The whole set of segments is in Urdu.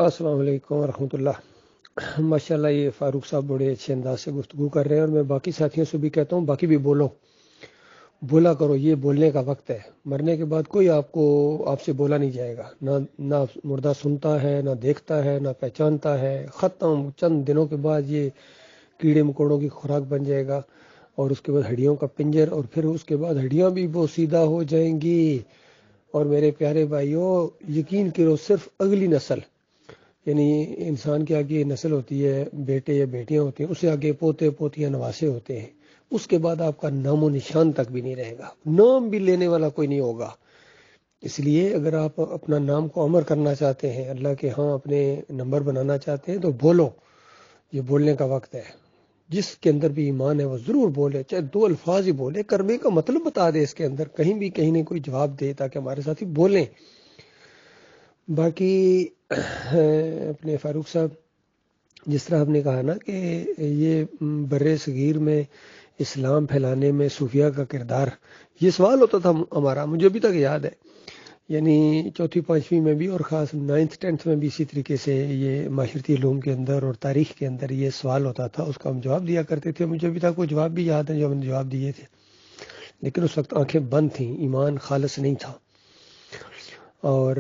السلام علیکم ورحمۃ اللہ۔ ماشاءاللہ یہ فاروق صاحب بڑے اچھے انداز سے گفتگو کر رہے ہیں، اور میں باقی ساتھیوں سے بھی کہتا ہوں باقی بھی بولا کرو، یہ بولنے کا وقت ہے۔ مرنے کے بعد کوئی آپ سے بولا نہیں جائے گا، نہ مردہ سنتا ہے، نہ دیکھتا ہے، نہ پہچانتا ہے۔ ختم، چند دنوں کے بعد یہ کیڑے مکوڑوں کی خوراک بن جائے گا، اور اس کے بعد ہڈیوں کا پنجر، اور پھر اس کے بعد ہڈیاں بھی وہ سیدھا ہو جائیں گی۔ اور میرے پیارے بھائیوں، یقین کرو، صرف اگلی نسل، یعنی انسان کے آگے نسل ہوتی ہے، بیٹے یا بیٹیاں ہوتی ہیں، اس سے آگے پوتے پوتیاں نواسے ہوتے ہیں، اس کے بعد آپ کا نام و نشان تک بھی نہیں رہے گا، نام بھی لینے والا کوئی نہیں ہوگا۔ اس لیے اگر آپ اپنا نام کو امر کرنا چاہتے ہیں، اللہ کے ہاں اپنے نمبر بنانا چاہتے ہیں، تو بولو، یہ بولنے کا وقت ہے۔ جس کے اندر بھی ایمان ہے وہ ضرور بولے، چاہے 2 الفاظ ہی بولے، کرنے کا مطلب بتا دے، اس کے اندر کہیں نہ کوئی جواب دے، تاکہ ہمارے ساتھی بولیں۔ باقی اپنے فاروق صاحب، جس طرح آپ نے کہا نا کہ یہ بر صغیر میں اسلام پھیلانے میں صوفیہ کا کردار، یہ سوال ہوتا تھا ہمارا، مجھے ابھی تک یاد ہے، یعنی 4th 5ویں میں بھی، اور خاص 9th 10th میں بھی اسی طریقے سے یہ معاشرتی علوم کے اندر اور تاریخ کے اندر یہ سوال ہوتا تھا، اس کا ہم جواب دیا کرتے تھے۔ مجھے ابھی تک وہ جواب بھی یاد ہے جو ہم نے جواب دیے تھے، لیکن اس وقت آنکھیں بند تھیں، ایمان خالص نہیں تھا، اور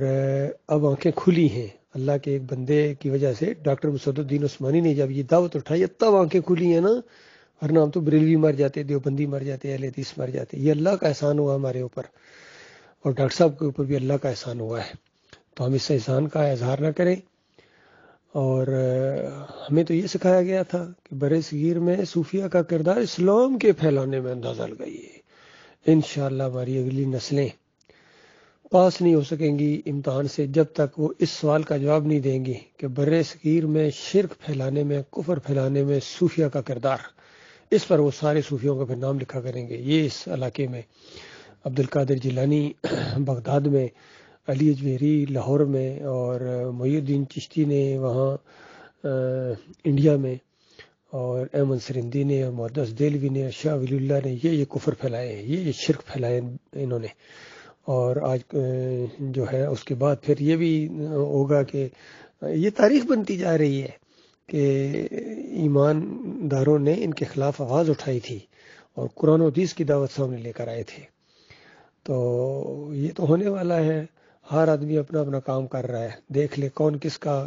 اب آنکھیں کھلی ہیں اللہ کے ایک بندے کی وجہ سے۔ ڈاکٹر مسعود الدین عثمانی نے جب یہ دعوت اٹھائی تب آنکھیں کھلی ہیں نا، ورنہ ہم تو بریلوی مر جاتے، دیوبندی مر جاتے، اہل حدیث مر جاتے۔ یہ اللہ کا احسان ہوا ہمارے اوپر، اور ڈاکٹر صاحب کے اوپر بھی اللہ کا احسان ہوا ہے، تو ہم اس احسان کا اظہار نہ کریں۔ اور ہمیں تو یہ سکھایا گیا تھا کہ بر صغیر میں صوفیہ کا کردار اسلام کے پھیلانے میں اندازہ لگائیے۔ انشاءاللہ ہماری اگلی نسلیں پاس نہیں ہو سکیں گی امتحان سے جب تک وہ اس سوال کا جواب نہیں دیں گی کہ بر صغیر میں شرک پھیلانے میں، کفر پھیلانے میں صوفیہ کا کردار۔ اس پر وہ سارے صوفیوں کا پھر نام لکھا کریں گے، یہ اس علاقے میں عبد القادر جیلانی بغداد میں، علی اجمیری لاہور میں، اور محی الدین چشتی نے وہاں انڈیا میں، اور احمد سرندی نے، اور محدث دہلوی نے، شاہ ولی اللہ نے، یہ کفر پھیلائے ہیں، یہ شرک پھیلائے انہوں نے۔ اور آج جو ہے اس کے بعد پھر یہ بھی ہوگا کہ یہ تاریخ بنتی جا رہی ہے کہ ایمانداروں نے ان کے خلاف آواز اٹھائی تھی اور قرآن و حدیث کی دعوت سامنے لے کر آئے تھے۔ تو یہ تو ہونے والا ہے، ہر آدمی اپنا اپنا کام کر رہا ہے، دیکھ لے کون کس کا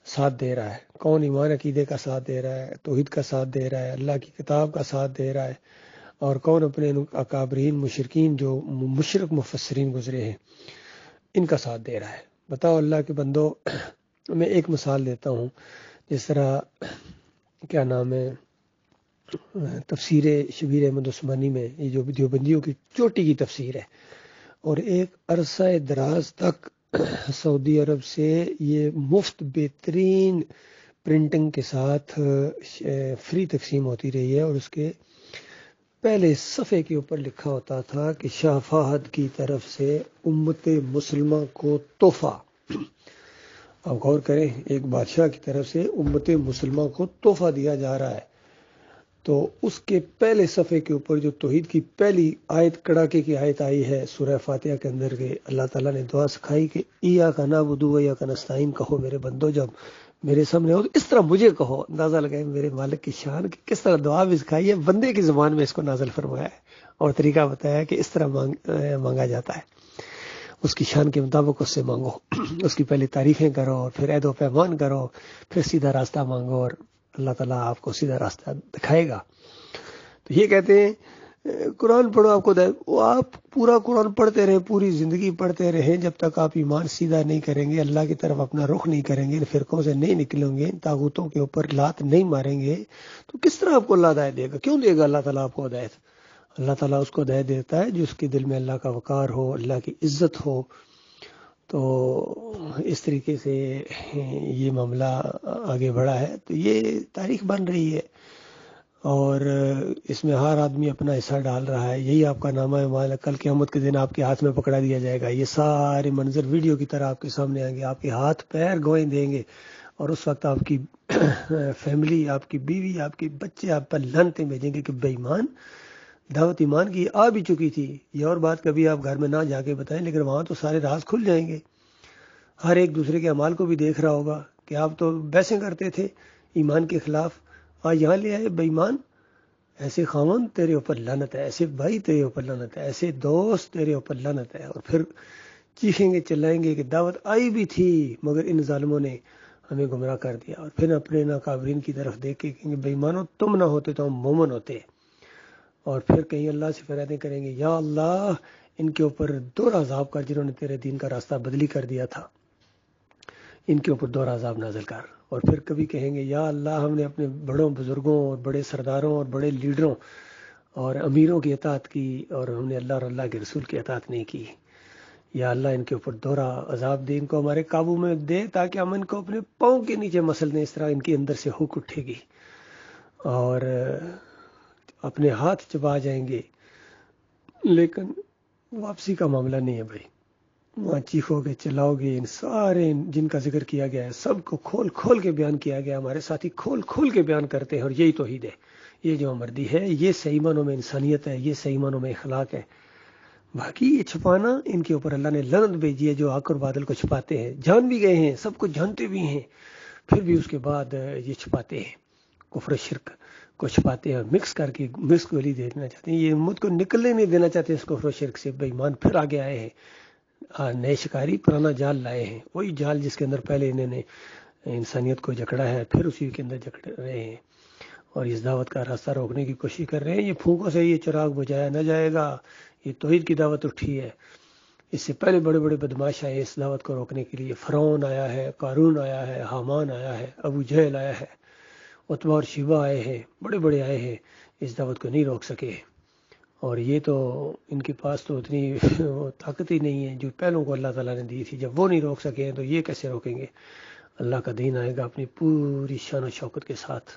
ساتھ دے رہا ہے، کون ایمان عقیدے کا ساتھ دے رہا ہے، توحید کا ساتھ دے رہا ہے، اللہ کی کتاب کا ساتھ دے رہا ہے، اور کون اپنے اکابرین مشرکین جو مشرک مفسرین گزرے ہیں ان کا ساتھ دے رہا ہے۔ بتاؤ اللہ کے بندو، میں ایک مثال دیتا ہوں، جس طرح کیا نام ہے، تفسیر شبیر احمد عثمانی میں، یہ جو دیوبندیوں کی چوٹی کی تفسیر ہے، اور ایک عرصہ دراز تک سعودی عرب سے یہ مفت بہترین پرنٹنگ کے ساتھ فری تقسیم ہوتی رہی ہے، اور اس کے پہلے صفحے کے اوپر لکھا ہوتا تھا کہ شاہ فہد کی طرف سے امت مسلمہ کو تحفہ۔ اب غور کریں، ایک بادشاہ کی طرف سے امت مسلمہ کو تحفہ دیا جا رہا ہے، تو اس کے پہلے صفحے کے اوپر جو توحید کی پہلی آیت، کڑاکے کی آیت آئی ہے سورہ فاتحہ کے اندر، کہ اللہ تعالیٰ نے دعا سکھائی کہ ایاک نعبد و ایاک نستعین، کہو میرے بندو جب میرے سامنے ہو تو اس طرح مجھے کہو۔ اندازہ لگائیں میرے مالک کی شان کہ کس طرح دعا بھی سکھائی ہے، بندے کی زبان میں اس کو نازل فرمایا ہے، اور طریقہ بتایا ہے کہ اس طرح مانگا جاتا ہے، اس کی شان کے مطابق اس سے مانگو، اس کی پہلے تعریفیں کرو، پھر عہد و پیمان کرو، پھر سیدھا راستہ مانگو، اور اللہ تعالیٰ آپ کو سیدھا راستہ دکھائے گا۔ تو یہ کہتے ہیں قرآن پڑھو، آپ کو آپ پورا قرآن پڑھتے رہیں، پوری زندگی پڑھتے رہیں، جب تک آپ ایمان سیدھا نہیں کریں گے، اللہ کی طرف اپنا رخ نہیں کریں گے، فرقوں سے نہیں نکلیں گے، طاغوتوں کے اوپر لات نہیں ماریں گے، تو کس طرح آپ کو اللہ ہدایت دے گا؟ کیوں دے گا اللہ تعالیٰ آپ کو ہدایت؟ اللہ تعالیٰ اس کو ہدایت دیتا ہے جو اس کے دل میں اللہ کا وقار ہو، اللہ کی عزت ہو۔ تو اس طریقے سے یہ معاملہ آگے بڑھا ہے، تو یہ تاریخ بن رہی ہے، اور اس میں ہر آدمی اپنا حصہ ڈال رہا ہے۔ یہی آپ کا نامہ اعمال ہے، کل قیامت کے دن آپ کے ہاتھ میں پکڑا دیا جائے گا، یہ سارے منظر ویڈیو کی طرح آپ کے سامنے آئیں گے، آپ کے ہاتھ پیر گوئیں دیں گے، اور اس وقت آپ کی فیملی، آپ کی بیوی، آپ کے بچے آپ پر لعنتیں بھیجیں گے کہ بے ایمان، دعوت ایمان کی آ بھی چکی تھی۔ یہ اور بات کبھی آپ گھر میں نہ جا کے بتائیں، لیکن وہاں تو سارے راز کھل جائیں گے، ہر ایک دوسرے کے اعمال کو بھی دیکھ رہا ہوگا کہ آپ تو بحثیں کرتے تھے ایمان کے خلاف، آج یہاں لے آئے بے ایمان، ایسے خاوند تیرے اوپر لعنت ہے، ایسے بھائی تیرے اوپر لعنت ہے، ایسے دوست تیرے اوپر لعنت ہے. اور پھر چیخیں گے چلائیں گے کہ دعوت آئی بھی تھی مگر ان ظالموں نے ہمیں گمراہ کر دیا. اور پھر اپنے ناقابرین کی طرف دیکھ کے کہیں گے بے ایمانو تم نہ ہوتے تو ہم مومن ہوتے. اور پھر کہیں اللہ سے فریادیں کریں گے یا اللہ ان کے اوپر دور عذاب کر، جنہوں نے تیرے دین کا راستہ بدلی کر دیا تھا، ان کے اوپر دور عذاب نازل کر. اور پھر کبھی کہیں گے یا اللہ ہم نے اپنے بڑوں بزرگوں اور بڑے سرداروں اور بڑے لیڈروں اور امیروں کی اطاعت کی اور ہم نے اللہ اور اللہ کے رسول کی اطاعت نہیں کی. یا اللہ ان کے اوپر دورہ عذاب دے، ان کو ہمارے قابو میں دے تاکہ ہم ان کو اپنے پاؤں کے نیچے مسل دیں، اس طرح ان کے اندر سے ہوک اٹھے گی اور اپنے ہاتھ چبا جائیں گے. لیکن واپسی کا معاملہ نہیں ہے بھائی. وہاں چیخو گے چلاؤ گے، ان سارے جن کا ذکر کیا گیا ہے سب کو کھول کھول کے بیان کیا گیا. ہمارے ساتھی کھول کھول کے بیان کرتے ہیں اور یہی توحید ہے، یہ جو مردی ہے، یہ صحیح معنوں میں انسانیت ہے، یہ صحیح معنوں میں اخلاق ہے. باقی یہ چھپانا، ان کے اوپر اللہ نے لعنت بھیجی ہے جو آگ اور بادل کو چھپاتے ہیں. جان بھی گئے ہیں، سب کچھ جانتے بھی ہیں، پھر بھی اس کے بعد یہ چھپاتے ہیں، کفر و شرک کو چھپاتے ہیں، مکس کر کے مکس گولی دینا چاہتے ہیں. یہ امت کو نکلنے نہیں دینا چاہتے اس کفر و شرک سے. بے ایمان پھر آگے آئے ہیں، نئے شکاری پرانا جال لائے ہیں، وہی جال جس کے اندر پہلے انہوں نے انسانیت کو جکڑا ہے پھر اسی کے اندر جکڑ رہے ہیں اور اس دعوت کا راستہ روکنے کی کوشش کر رہے ہیں. یہ پھونکوں سے یہ چراغ بجھایا نہ جائے گا. یہ توحید کی دعوت اٹھی ہے. اس سے پہلے بڑے بڑے بدماش آئے اس دعوت کو روکنے کے لیے. فرعون آیا ہے، قارون آیا ہے، حامان آیا ہے، ابو جہل آیا ہے، عتبہ اور شیبہ آئے ہیں، بڑے بڑے آئے ہیں، اس دعوت کو نہیں روک سکے. اور یہ تو ان کے پاس تو اتنی طاقت ہی نہیں ہے جو پہلوں کو اللہ تعالیٰ نے دی تھی. جب وہ نہیں روک سکے ہیں تو یہ کیسے روکیں گے؟ اللہ کا دین آئے گا اپنی پوری شان و شوکت کے ساتھ،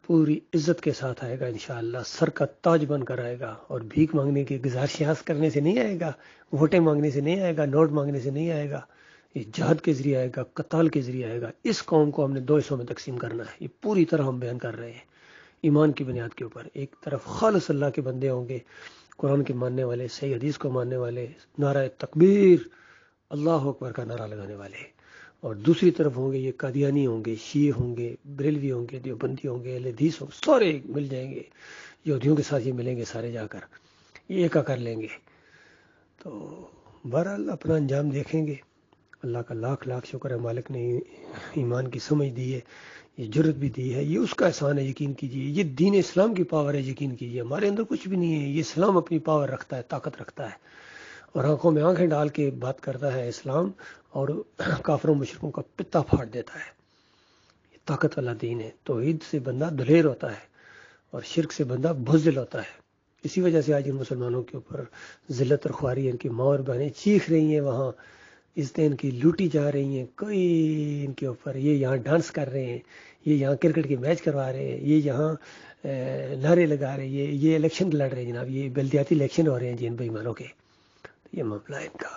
پوری عزت کے ساتھ آئے گا انشاءاللہ. سر کا تاج بن کر آئے گا اور بھیک مانگنے کی گزارشات کرنے سے نہیں آئے گا، ووٹیں مانگنے سے نہیں آئے گا، نوٹ مانگنے سے نہیں آئے گا. یہ جہاد کے ذریعے آئے گا، قتال کے ذریعے آئے گا. اس قوم کو ہم نے 2 حصوں میں تقسیم کرنا ہے. یہ پوری طرح ہم بیان کر رہے ہیں ایمان کی بنیاد کے اوپر. ایک طرف خالص اللہ کے بندے ہوں گے، قرآن کے ماننے والے، صحیح حدیث کو ماننے والے، نعرہ تکبیر اللہ اکبر کا نعرہ لگانے والے. اور دوسری طرف ہوں گے یہ قادیانی ہوں گے، شیعہ ہوں گے، بریلوی ہوں گے، دیوبندی ہوں گے، اہل حدیث ہوں گے، سارے مل جائیں گے. یہودیوں کے ساتھ یہ ملیں گے سارے جا کر، یہ ایکا کر لیں گے. تو بہرحال اپنا انجام دیکھیں گے. اللہ کا لاکھ لاکھ شکر ہے، مالک نے ایمان کی سمجھ دی ہے، یہ جرت بھی دی ہے، یہ اس کا احسان ہے. یقین کیجئے یہ دین اسلام کی پاور ہے. یقین کیجئے ہمارے اندر کچھ بھی نہیں ہے، یہ اسلام اپنی پاور رکھتا ہے، طاقت رکھتا ہے اور آنکھوں میں آنکھیں ڈال کے بات کرتا ہے اسلام اور کافروں مشرکوں کا پتا پھاڑ دیتا ہے. یہ طاقت والا دین ہے. توحید سے بندہ دلیر ہوتا ہے اور شرک سے بندہ بزدل ہوتا ہے. اسی وجہ سے آج ان مسلمانوں کے اوپر ذلت اور خواری، ان کی ماں اور بہنیں چیخ رہی ہیں، وہاں عزتیں ان کی لوٹی جا رہی ہیں. کوئی ان کے اوپر، یہ یہاں ڈانس کر رہے ہیں، یہ یہاں کرکٹ کے میچ کروا رہے ہیں، یہ یہاں نعرے لگا رہے ہیں، یہ الیکشن لڑ رہے ہیں. جناب یہ بلدیاتی الیکشن ہو رہے ہیں جن بے ایمانوں کے. یہ معاملہ ان کا